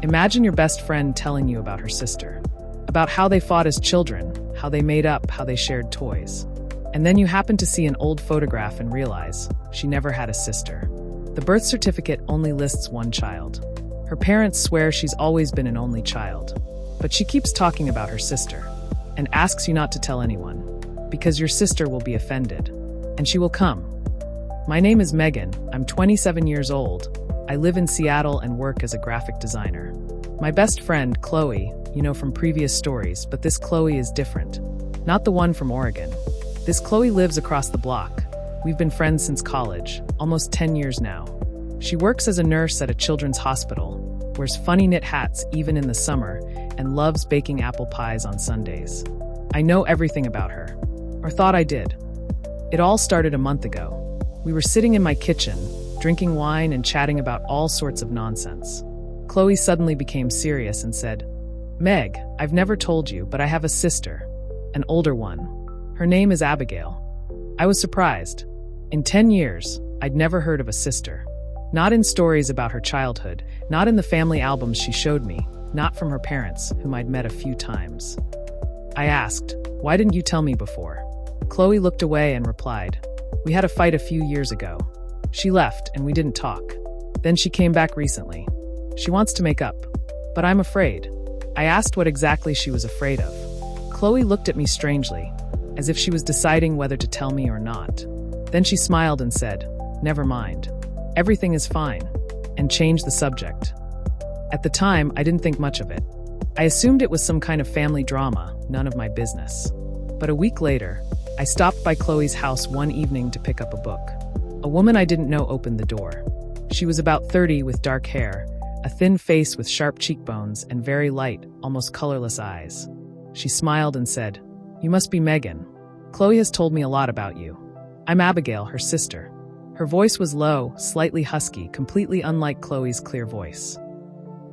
Imagine your best friend telling you about her sister, about how they fought as children, how they made up, how they shared toys. And then you happen to see an old photograph and realize she never had a sister. The birth certificate only lists one child. Her parents swear she's always been an only child. But she keeps talking about her sister and asks you not to tell anyone, because your sister will be offended, and she will come. My name is Megan. I'm 27 years old. I live in Seattle and work as a graphic designer. My best friend, Chloe, you know from previous stories, but this Chloe is different. Not the one from Oregon. This Chloe lives across the block. We've been friends since college, almost 10 years now. She works as a nurse at a children's hospital, wears funny knit hats even in the summer, and loves baking apple pies on Sundays. I know everything about her, or thought I did. It all started a month ago. We were sitting in my kitchen, drinking wine and chatting about all sorts of nonsense. Chloe suddenly became serious and said, "Meg, I've never told you, but I have a sister, an older one. Her name is Abigail." I was surprised. In 10 years, I'd never heard of a sister. Not in stories about her childhood, not in the family albums she showed me, not from her parents, whom I'd met a few times. I asked, "Why didn't you tell me before?" Chloe looked away and replied, "We had a fight a few years ago. She left and we didn't talk. Then she came back recently. She wants to make up, but I'm afraid." I asked what exactly she was afraid of. Chloe looked at me strangely, as if she was deciding whether to tell me or not. Then she smiled and said, "Never mind. Everything is fine," and changed the subject. At the time, I didn't think much of it. I assumed it was some kind of family drama, none of my business. But a week later, I stopped by Chloe's house one evening to pick up a book. A woman I didn't know opened the door. She was about 30 with dark hair, a thin face with sharp cheekbones and very light, almost colorless eyes. She smiled and said, "You must be Megan. Chloe has told me a lot about you. I'm Abigail, her sister." Her voice was low, slightly husky, completely unlike Chloe's clear voice.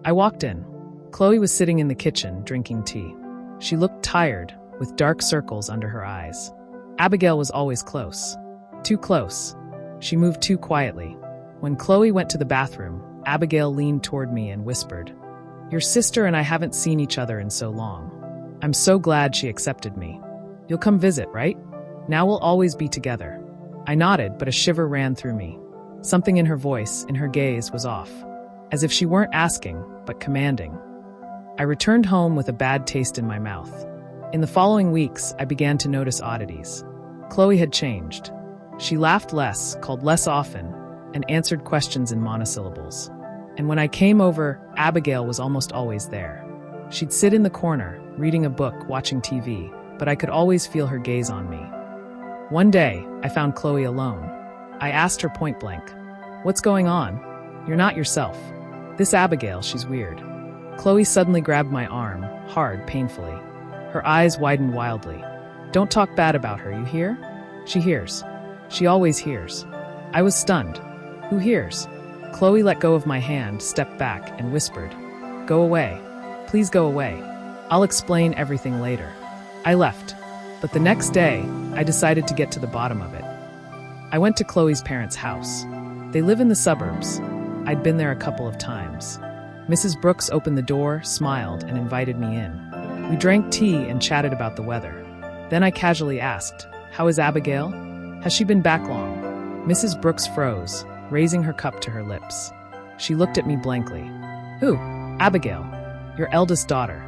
I walked in. Chloe was sitting in the kitchen, drinking tea. She looked tired, with dark circles under her eyes. Abigail was always close. Too close. She moved too quietly. When Chloe went to the bathroom, Abigail leaned toward me and whispered, "Your sister and I haven't seen each other in so long. I'm so glad she accepted me. You'll come visit, right? Now we'll always be together." I nodded, but a shiver ran through me. Something in her voice, in her gaze, was off. As if she weren't asking, but commanding. I returned home with a bad taste in my mouth. In the following weeks, I began to notice oddities. Chloe had changed. She laughed less, called less often, and answered questions in monosyllables. And when I came over, Abigail was almost always there. She'd sit in the corner, reading a book, watching TV, but I could always feel her gaze on me. One day, I found Chloe alone. I asked her point blank, "What's going on? You're not yourself. This Abigail, she's weird." Chloe suddenly grabbed my arm, hard, painfully. Her eyes widened wildly. "Don't talk bad about her, you hear?" "She hears. She always hears." I was stunned. "Who hears?" Chloe let go of my hand, stepped back, and whispered, "Go away. Please go away. I'll explain everything later." I left. But the next day, I decided to get to the bottom of it. I went to Chloe's parents' house. They live in the suburbs. I'd been there a couple of times. Mrs. Brooks opened the door, smiled, and invited me in. We drank tea and chatted about the weather. Then I casually asked, "How is Abigail? Has she been back long?" Mrs. Brooks froze, raising her cup to her lips. She looked at me blankly. "Who?" "Abigail. Your eldest daughter.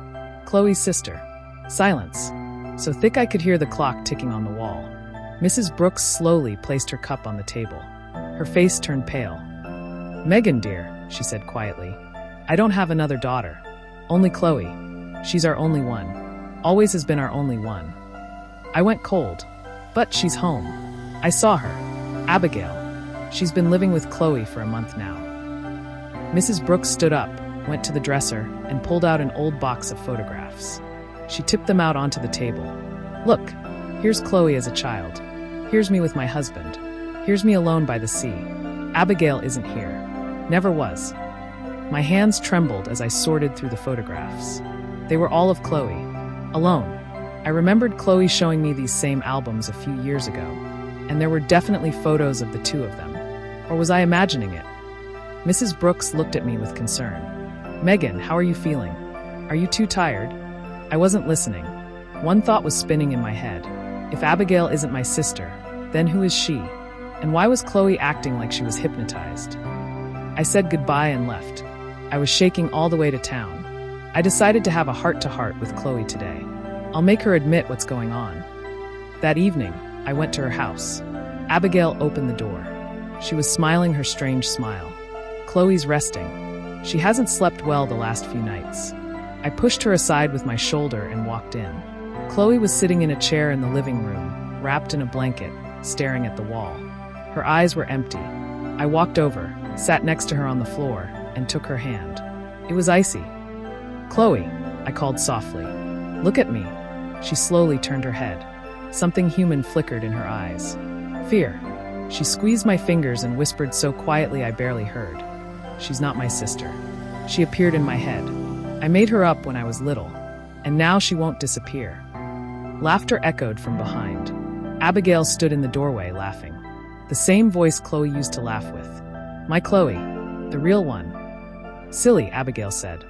Chloe's sister." Silence. So thick I could hear the clock ticking on the wall. Mrs. Brooks slowly placed her cup on the table. Her face turned pale. "Megan, dear," she said quietly, "I don't have another daughter. Only Chloe. She's our only one. Always has been our only one." I went cold. "But she's home. I saw her. Abigail. She's been living with Chloe for a month now." Mrs. Brooks stood up, went to the dresser, and pulled out an old box of photographs. She tipped them out onto the table. "Look, here's Chloe as a child. Here's me with my husband. Here's me alone by the sea. Abigail isn't here. Never was." My hands trembled as I sorted through the photographs. They were all of Chloe. Alone. I remembered Chloe showing me these same albums a few years ago, and there were definitely photos of the two of them. Or was I imagining it? Mrs. Brooks looked at me with concern. Megan, how are you feeling? Are you too tired? I wasn't listening. One thought was spinning in my head. If Abigail isn't my sister, then who is she? And why was Chloe acting like she was hypnotized? I said goodbye and left. I was shaking all the way to town. I decided to have a heart-to-heart with Chloe today. I'll make her admit what's going on. That evening, I went to her house. Abigail opened the door. She was smiling her strange smile. Chloe's resting. She hasn't slept well the last few nights. I pushed her aside with my shoulder and walked in. Chloe was sitting in a chair in the living room, wrapped in a blanket, staring at the wall. Her eyes were empty. I walked over, sat next to her on the floor, and took her hand. It was icy. "Chloe," I called softly. "Look at me." She slowly turned her head. Something human flickered in her eyes. Fear. She squeezed my fingers and whispered so quietly I barely heard. "She's not my sister. She appeared in my head. I made her up when I was little, and now she won't disappear." Laughter echoed from behind. Abigail stood in the doorway, laughing. The same voice Chloe used to laugh with. "My Chloe, the real one." "Silly," Abigail said.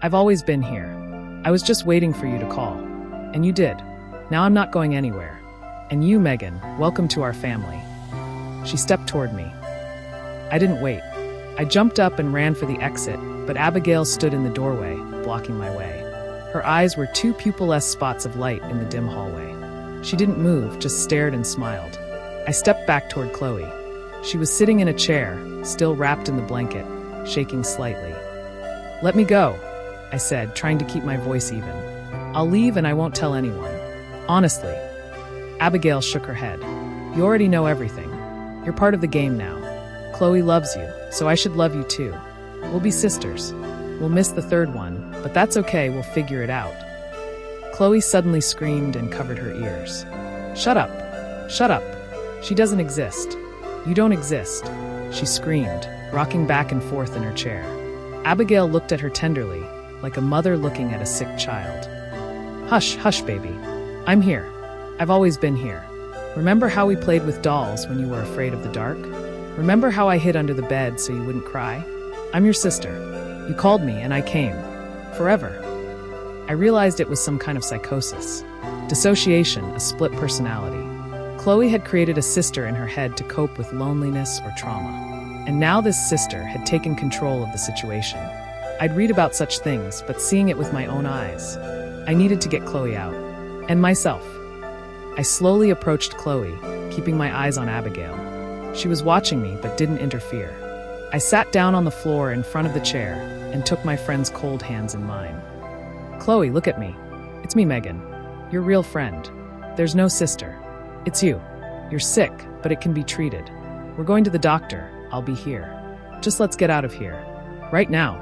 "I've always been here. I was just waiting for you to call. And you did. Now I'm not going anywhere. And you, Megan, welcome to our family." She stepped toward me. I didn't wait. I jumped up and ran for the exit, but Abigail stood in the doorway, blocking my way. Her eyes were two pupilless spots of light in the dim hallway. She didn't move, just stared and smiled. I stepped back toward Chloe. She was sitting in a chair, still wrapped in the blanket, shaking slightly. "Let me go," I said, trying to keep my voice even. "I'll leave and I won't tell anyone. Honestly." Abigail shook her head. "You already know everything. You're part of the game now. Chloe loves you, so I should love you too. We'll be sisters. We'll miss the third one, but that's okay, we'll figure it out." Chloe suddenly screamed and covered her ears. "Shut up! Shut up! She doesn't exist. You don't exist," she screamed, rocking back and forth in her chair. Abigail looked at her tenderly, like a mother looking at a sick child. "Hush, hush, baby. I'm here. I've always been here. Remember how we played with dolls when you were afraid of the dark? Remember how I hid under the bed so you wouldn't cry? I'm your sister. You called me and I came. Forever." I realized it was some kind of psychosis. Dissociation, a split personality. Chloe had created a sister in her head to cope with loneliness or trauma. And now this sister had taken control of the situation. I'd read about such things, but seeing it with my own eyes, I needed to get Chloe out. And myself. I slowly approached Chloe, keeping my eyes on Abigail. She was watching me, but didn't interfere. I sat down on the floor in front of the chair and took my friend's cold hands in mine. "Chloe, look at me. It's me, Megan. Your real friend. There's no sister. It's you. You're sick, but it can be treated. We're going to the doctor. I'll be here. Just let's get out of here. Right now."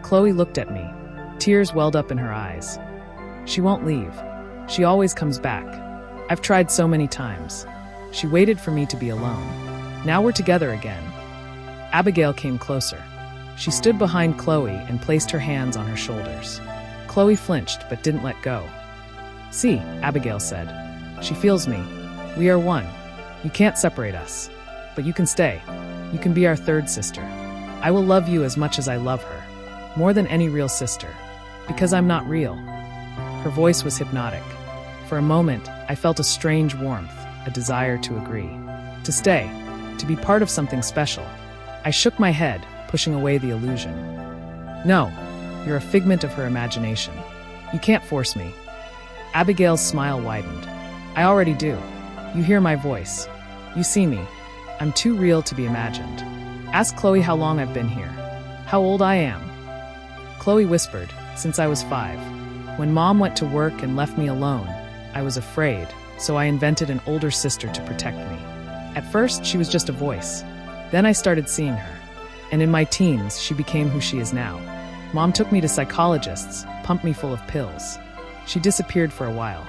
Chloe looked at me. Tears welled up in her eyes. "She won't leave. She always comes back. I've tried so many times. She waited for me to be alone. Now we're together again." Abigail came closer. She stood behind Chloe and placed her hands on her shoulders. Chloe flinched but didn't let go. "See," Abigail said. "She feels me. We are one. You can't separate us. But you can stay. You can be our third sister. I will love you as much as I love her. More than any real sister. Because I'm not real." Her voice was hypnotic. For a moment, I felt a strange warmth, a desire to agree. To stay. To be part of something special. I shook my head, pushing away the illusion. "No, you're a figment of her imagination. You can't force me." Abigail's smile widened. "I already do. You hear my voice. You see me. I'm too real to be imagined. Ask Chloe how long I've been here. How old I am." Chloe whispered, "Since I was 5. When Mom went to work and left me alone, I was afraid, so I invented an older sister to protect me. At first, she was just a voice. Then I started seeing her. And in my teens, she became who she is now. Mom took me to psychologists, pumped me full of pills. She disappeared for a while.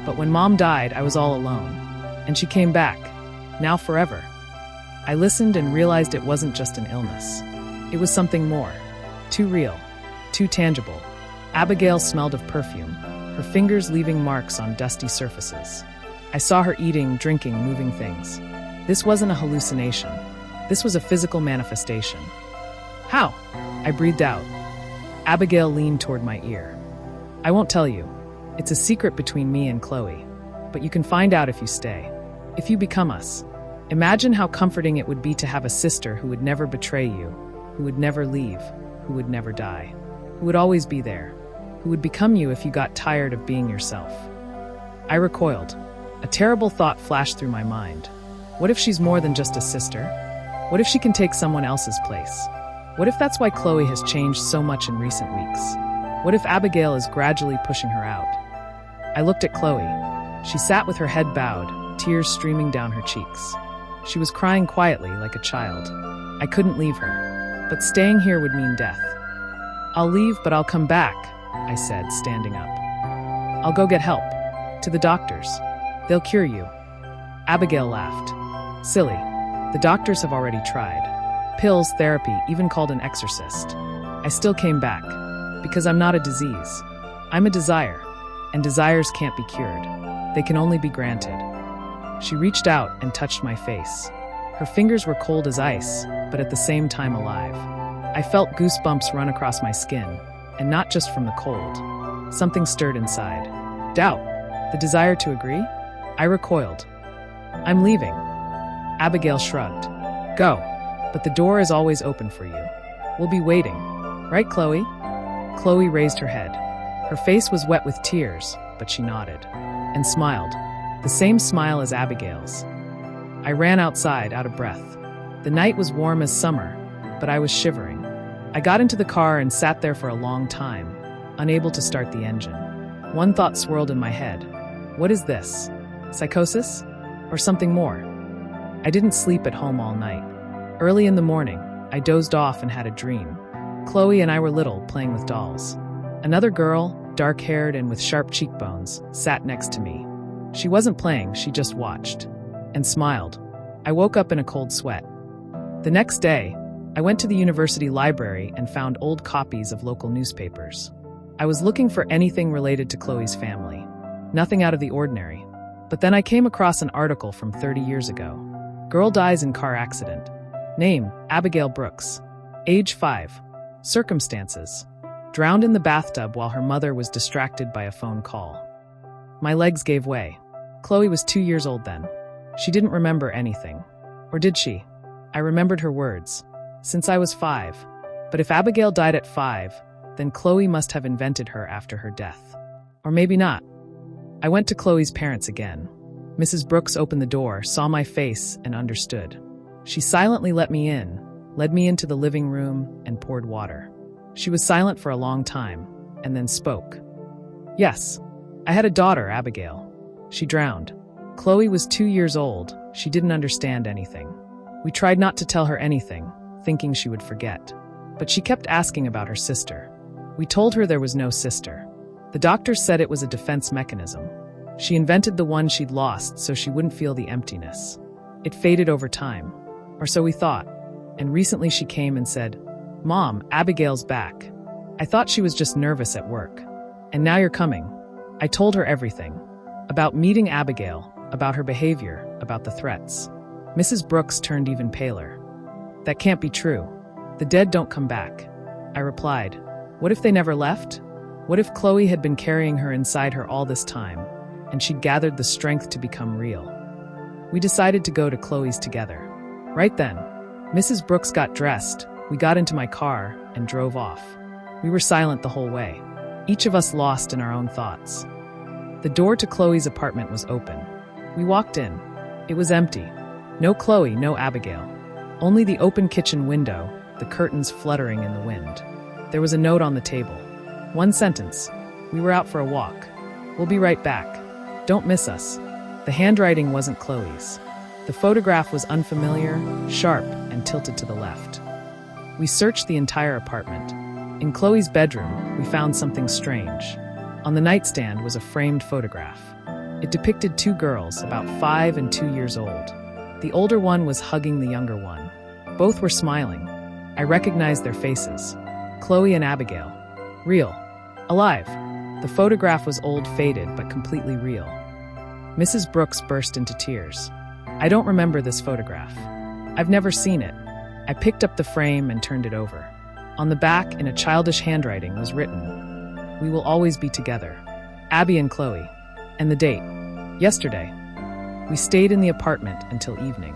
But when Mom died, I was all alone. And she came back. Now forever." I listened and realized it wasn't just an illness. It was something more. Too real. Too tangible. Abigail smelled of perfume, her fingers leaving marks on dusty surfaces. I saw her eating, drinking, moving things. This wasn't a hallucination. This was a physical manifestation. "How?" I breathed out. Abigail leaned toward my ear. I won't tell you. It's a secret between me and Chloe. But you can find out if you stay. If you become us. Imagine how comforting it would be to have a sister who would never betray you, who would never leave, who would never die, who would always be there, who would become you if you got tired of being yourself. I recoiled. A terrible thought flashed through my mind. What if she's more than just a sister? What if she can take someone else's place? What if that's why Chloe has changed so much in recent weeks? What if Abigail is gradually pushing her out? I looked at Chloe. She sat with her head bowed, tears streaming down her cheeks. She was crying quietly like a child. I couldn't leave her, but staying here would mean death. I'll leave, but I'll come back, I said, standing up. I'll go get help. To the doctors. They'll cure you. Abigail laughed. Silly. The doctors have already tried. Pills, therapy, even called an exorcist. I still came back. Because I'm not a disease. I'm a desire. And desires can't be cured. They can only be granted. She reached out and touched my face. Her fingers were cold as ice, but at the same time alive. I felt goosebumps run across my skin, and not just from the cold. Something stirred inside. Doubt. The desire to agree? I recoiled. I'm leaving. Abigail shrugged. Go. But the door is always open for you. We'll be waiting. Right, Chloe? Chloe raised her head. Her face was wet with tears, but she nodded. And smiled. The same smile as Abigail's. I ran outside, out of breath. The night was warm as summer, but I was shivering. I got into the car and sat there for a long time, unable to start the engine. One thought swirled in my head. What is this? Psychosis? Or something more? I didn't sleep at home all night. Early in the morning, I dozed off and had a dream. Chloe and I were little, playing with dolls. Another girl, dark-haired and with sharp cheekbones, sat next to me. She wasn't playing, she just watched. And smiled. I woke up in a cold sweat. The next day, I went to the university library and found old copies of local newspapers. I was looking for anything related to Chloe's family. Nothing out of the ordinary. But then I came across an article from 30 years ago. Girl dies in car accident. Name, Abigail Brooks. Age 5. Circumstances. Drowned in the bathtub while her mother was distracted by a phone call. My legs gave way. Chloe was 2 years old then. She didn't remember anything. Or did she? I remembered her words. Since I was 5. But if Abigail died at 5, then Chloe must have invented her after her death. Or maybe not. I went to Chloe's parents again. Mrs. Brooks opened the door, saw my face, and understood. She silently let me in, led me into the living room, and poured water. She was silent for a long time, and then spoke. Yes, I had a daughter, Abigail. She drowned. Chloe was 2 years old. She didn't understand anything. We tried not to tell her anything, thinking she would forget. But she kept asking about her sister. We told her there was no sister. The doctors said it was a defense mechanism. She invented the one she'd lost so she wouldn't feel the emptiness. It faded over time, or so we thought. And recently she came and said, "Mom, Abigail's back." I thought she was just nervous at work. And now you're coming. I told her everything. About meeting Abigail, about her behavior, about the threats. Mrs. Brooks turned even paler. That can't be true. The dead don't come back. I replied, what if they never left? What if Chloe had been carrying her inside her all this time, and she'd gathered the strength to become real? We decided to go to Chloe's together. Right then, Mrs. Brooks got dressed, we got into my car, and drove off. We were silent the whole way, each of us lost in our own thoughts. The door to Chloe's apartment was open. We walked in. It was empty. No Chloe, no Abigail. Only the open kitchen window, the curtains fluttering in the wind. There was a note on the table. One sentence. We were out for a walk. We'll be right back. Don't miss us. The handwriting wasn't Chloe's. The photograph was unfamiliar, sharp, and tilted to the left. We searched the entire apartment. In Chloe's bedroom, we found something strange. On the nightstand was a framed photograph. It depicted 2 girls, about 5 and 2 years old. The older one was hugging the younger one. Both were smiling. I recognized their faces. Chloe and Abigail. Real. Alive. The photograph was old, faded, but completely real. Mrs. Brooks burst into tears. I don't remember this photograph. I've never seen it. I picked up the frame and turned it over. On the back, in a childish handwriting, was written, "We will always be together. Abby and Chloe." And the date, yesterday. We stayed in the apartment until evening.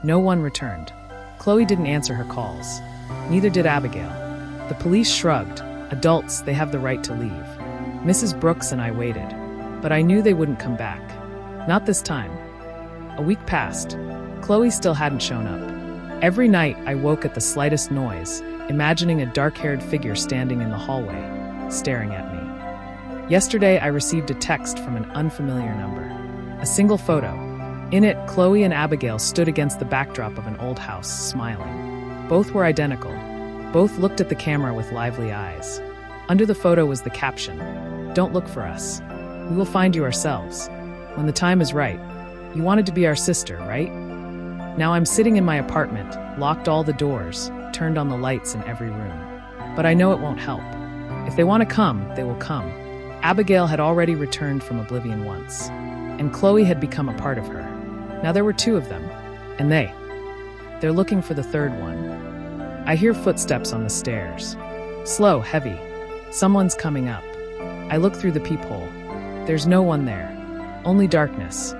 No one returned. Chloe didn't answer her calls. Neither did Abigail. The police shrugged. Adults, they have the right to leave. Mrs. Brooks and I waited. But I knew they wouldn't come back. Not this time. A week passed. Chloe still hadn't shown up. Every night I woke at the slightest noise, imagining a dark-haired figure standing in the hallway, staring at me. Yesterday I received a text from an unfamiliar number. A single photo. In it, Chloe and Abigail stood against the backdrop of an old house, smiling. Both were identical. Both looked at the camera with lively eyes. Under the photo was the caption, "Don't look for us. We will find you ourselves. When the time is right. You wanted to be our sister, right?" Now I'm sitting in my apartment, locked all the doors, turned on the lights in every room. But I know it won't help. If they want to come, they will come. Abigail had already returned from oblivion once, and Chloe had become a part of her. Now there were two of them, and they're looking for the third one. I hear footsteps on the stairs. Slow, heavy. Someone's coming up. I look through the peephole. There's no one there, only darkness.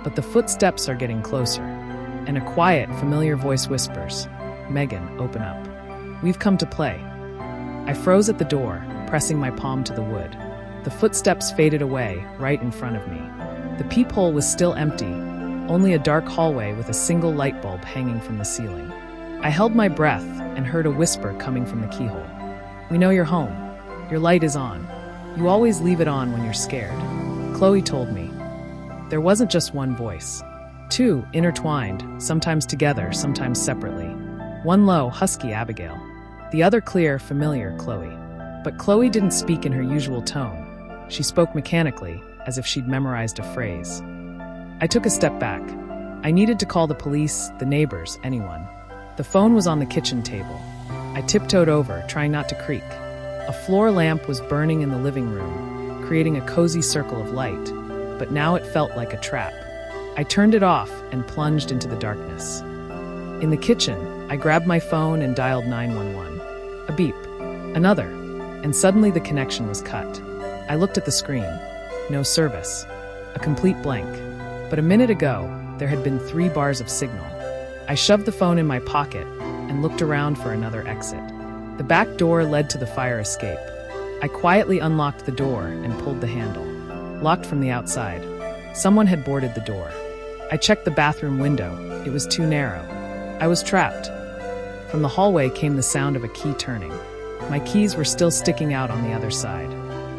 But the footsteps are getting closer, and a quiet, familiar voice whispers, "Megan, open up. We've come to play." I froze at the door, pressing my palm to the wood. The footsteps faded away, right in front of me. The peephole was still empty, only a dark hallway with a single light bulb hanging from the ceiling. I held my breath and heard a whisper coming from the keyhole. "We know you're home. Your light is on. You always leave it on when you're scared," Chloe told me. There wasn't just one voice. Two, intertwined, sometimes together, sometimes separately. One low, husky Abigail. The other clear, familiar Chloe. But Chloe didn't speak in her usual tone. She spoke mechanically, as if she'd memorized a phrase. I took a step back. I needed to call the police, the neighbors, anyone. The phone was on the kitchen table. I tiptoed over, trying not to creak. A floor lamp was burning in the living room, creating a cozy circle of light, but now it felt like a trap. I turned it off and plunged into the darkness. In the kitchen, I grabbed my phone and dialed 911. A beep. Another. And suddenly the connection was cut. I looked at the screen. No service. A complete blank. But a minute ago, there had been 3 bars of signal. I shoved the phone in my pocket and looked around for another exit. The back door led to the fire escape. I quietly unlocked the door and pulled the handle. Locked from the outside. Someone had boarded the door. I checked the bathroom window. It was too narrow. I was trapped. From the hallway came the sound of a key turning. My keys were still sticking out on the other side.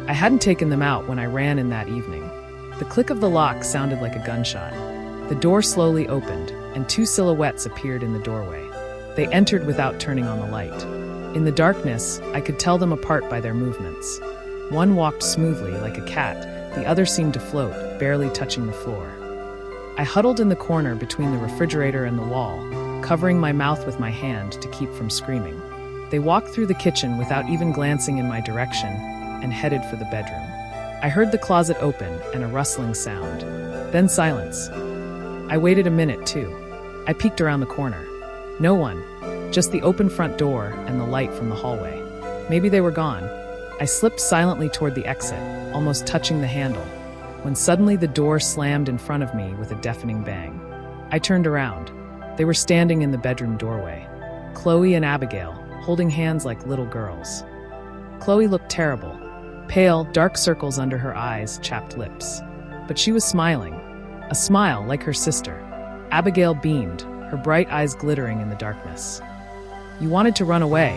I hadn't taken them out when I ran in that evening. The click of the lock sounded like a gunshot. The door slowly opened, and 2 silhouettes appeared in the doorway. They entered without turning on the light. In the darkness, I could tell them apart by their movements. One walked smoothly, like a cat. The other seemed to float, barely touching the floor. I huddled in the corner between the refrigerator and the wall, covering my mouth with my hand to keep from screaming. They walked through the kitchen without even glancing in my direction and headed for the bedroom. I heard the closet open and a rustling sound. Then silence. I waited a minute, too. I peeked around the corner. No one. Just the open front door and the light from the hallway. Maybe they were gone. I slipped silently toward the exit, almost touching the handle, when suddenly the door slammed in front of me with a deafening bang. I turned around. They were standing in the bedroom doorway. Chloe and Abigail, holding hands like little girls. Chloe looked terrible. Pale, dark circles under her eyes, chapped lips. But she was smiling. A smile like her sister. Abigail beamed, her bright eyes glittering in the darkness. "You wanted to run away,"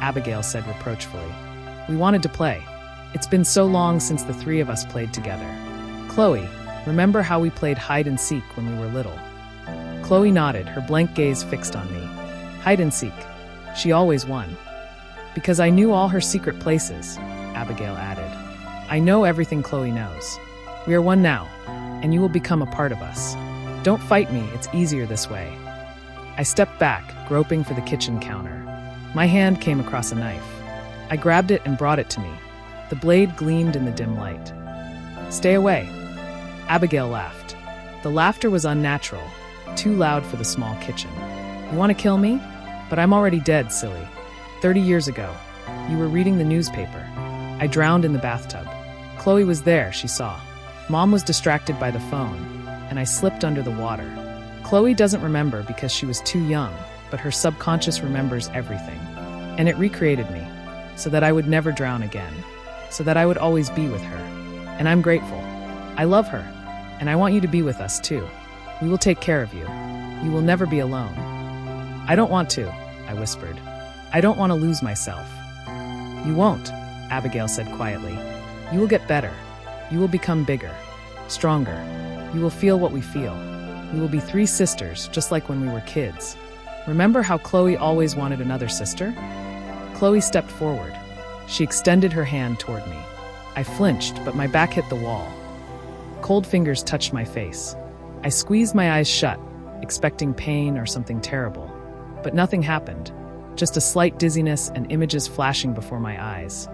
Abigail said reproachfully. "We wanted to play. It's been so long since the 3 of us played together. Chloe, remember how we played hide and seek when we were little?" Chloe nodded, her blank gaze fixed on me. Hide and seek. She always won. "Because I knew all her secret places," Abigail added. "I know everything Chloe knows. We are one now, and you will become a part of us. Don't fight me, it's easier this way." I stepped back, groping for the kitchen counter. My hand came across a knife. I grabbed it and brought it to me. The blade gleamed in the dim light. "Stay away." Abigail laughed. The laughter was unnatural, too loud for the small kitchen. "You want to kill me? But I'm already dead, silly." 30 years ago. You were reading the newspaper. I drowned in the bathtub. Chloe was there, she saw. Mom was distracted by the phone, and I slipped under the water. Chloe doesn't remember because she was too young, but her subconscious remembers everything. And it recreated me, so that I would never drown again, so that I would always be with her. And I'm grateful. I love her, and I want you to be with us too. We will take care of you. You will never be alone. I don't want to, I whispered. I don't want to lose myself. You won't, Abigail said quietly. You will get better. You will become bigger, stronger. You will feel what we feel. We will be 3 sisters, just like when we were kids. Remember how Chloe always wanted another sister? Chloe stepped forward. She extended her hand toward me. I flinched, but my back hit the wall. Cold fingers touched my face. I squeezed my eyes shut, expecting pain or something terrible. But nothing happened. Just a slight dizziness and images flashing before my eyes.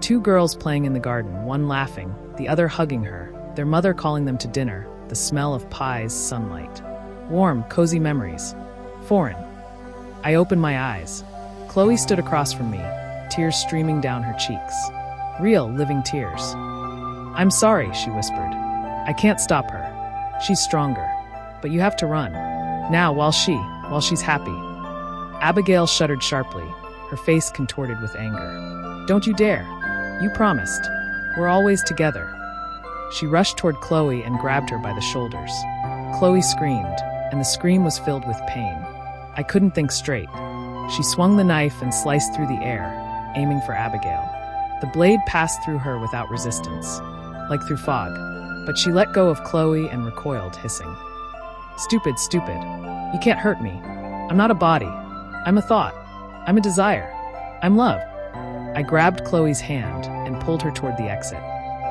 2 girls playing in the garden, one laughing, the other hugging her, their mother calling them to dinner, the smell of pies, sunlight. Warm, cozy memories. Foreign. I opened my eyes. Chloe stood across from me, tears streaming down her cheeks. Real, living tears. I'm sorry, she whispered. I can't stop her. She's stronger. But you have to run. Now, while she's happy. Abigail shuddered sharply, her face contorted with anger. Don't you dare. You promised. We're always together. She rushed toward Chloe and grabbed her by the shoulders. Chloe screamed, and the scream was filled with pain. I couldn't think straight. She swung the knife and sliced through the air, aiming for Abigail. The blade passed through her without resistance, like through fog, but she let go of Chloe and recoiled, hissing. Stupid, stupid. You can't hurt me. I'm not a body. I'm a thought. I'm a desire. I'm love. I grabbed Chloe's hand and pulled her toward the exit.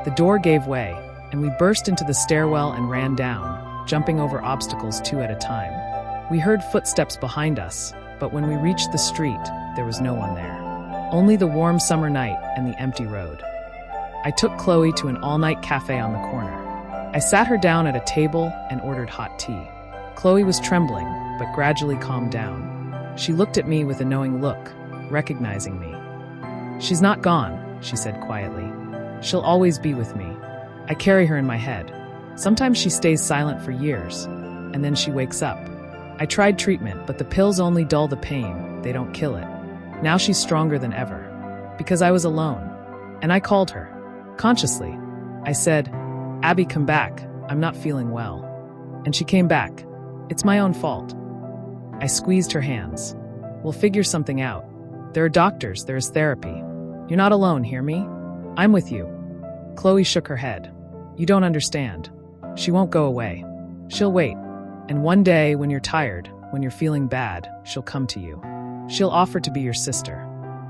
The door gave way, and we burst into the stairwell and ran down, jumping over obstacles 2 at a time. We heard footsteps behind us, but when we reached the street, there was no one there. Only the warm summer night and the empty road. I took Chloe to an all-night cafe on the corner. I sat her down at a table and ordered hot tea. Chloe was trembling, but gradually calmed down. She looked at me with a knowing look, recognizing me. She's not gone, she said quietly. She'll always be with me. I carry her in my head. Sometimes she stays silent for years, and then she wakes up. I tried treatment, but the pills only dull the pain, they don't kill it. Now she's stronger than ever. Because I was alone. And I called her. Consciously. I said, Abby, come back. I'm not feeling well. And she came back. It's my own fault. I squeezed her hands. We'll figure something out. There are doctors, there is therapy. You're not alone, hear me? I'm with you. Chloe shook her head. You don't understand. She won't go away. She'll wait. And one day, when you're tired, when you're feeling bad, she'll come to you. She'll offer to be your sister.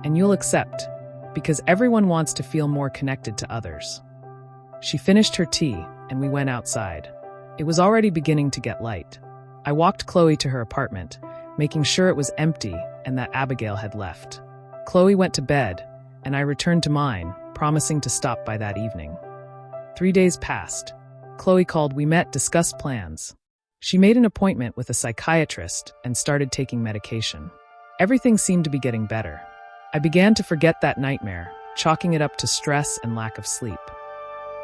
And you'll accept. Because everyone wants to feel more connected to others. She finished her tea, and we went outside. It was already beginning to get light. I walked Chloe to her apartment, making sure it was empty and that Abigail had left. Chloe went to bed, and I returned to mine, promising to stop by that evening. 3 days passed. Chloe called, we met, discussed plans. She made an appointment with a psychiatrist and started taking medication. Everything seemed to be getting better. I began to forget that nightmare, chalking it up to stress and lack of sleep.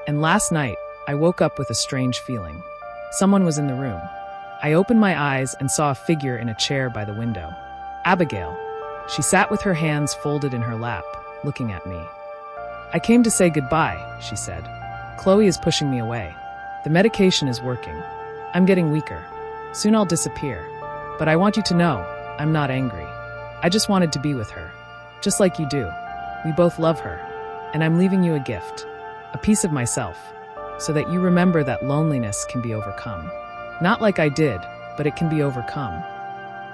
And last night, I woke up with a strange feeling. Someone was in the room. I opened my eyes and saw a figure in a chair by the window. Abigail. She sat with her hands folded in her lap, looking at me. I came to say goodbye, she said. Chloe is pushing me away. The medication is working. I'm getting weaker. Soon I'll disappear. But I want you to know, I'm not angry. I just wanted to be with her. Just like you do. We both love her. And I'm leaving you a gift. A piece of myself. So that you remember that loneliness can be overcome. Not like I did, but it can be overcome.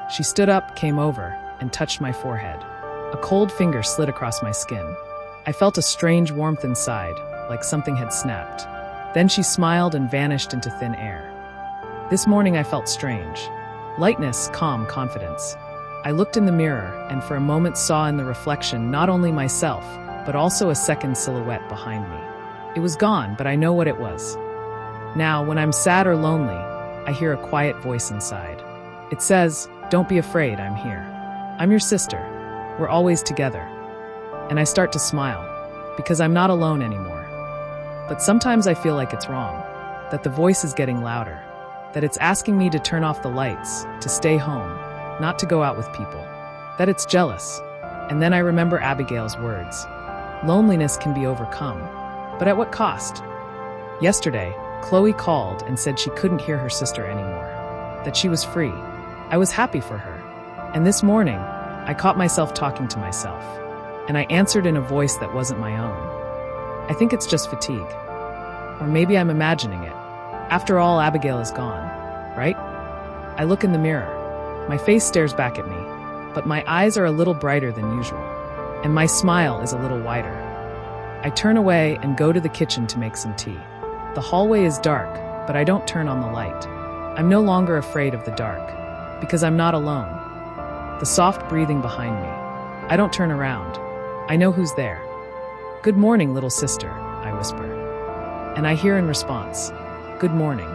She stood up, came over, and touched my forehead. A cold finger slid across my skin. I felt a strange warmth inside, like something had snapped. Then she smiled and vanished into thin air. This morning I felt strange. Lightness, calm, confidence. I looked in the mirror and for a moment saw in the reflection not only myself, but also a second silhouette behind me. It was gone, but I know what it was. Now, when I'm sad or lonely, I hear a quiet voice inside. It says, don't be afraid, I'm here. I'm your sister. We're always together. And I start to smile, because I'm not alone anymore. But sometimes I feel like it's wrong, that the voice is getting louder, that it's asking me to turn off the lights, to stay home, not to go out with people, that it's jealous. And then I remember Abigail's words. Loneliness can be overcome, but at what cost? Yesterday, Chloe called and said she couldn't hear her sister anymore, that she was free. I was happy for her. And this morning, I caught myself talking to myself, and I answered in a voice that wasn't my own. I think it's just fatigue. Or maybe I'm imagining it. After all, Abigail is gone, right? I look in the mirror. My face stares back at me, but my eyes are a little brighter than usual, and my smile is a little wider. I turn away and go to the kitchen to make some tea. The hallway is dark, but I don't turn on the light. I'm no longer afraid of the dark, because I'm not alone. The soft breathing behind me. I don't turn around. I know who's there. "Good morning, little sister," I whisper. And I hear in response, "Good morning."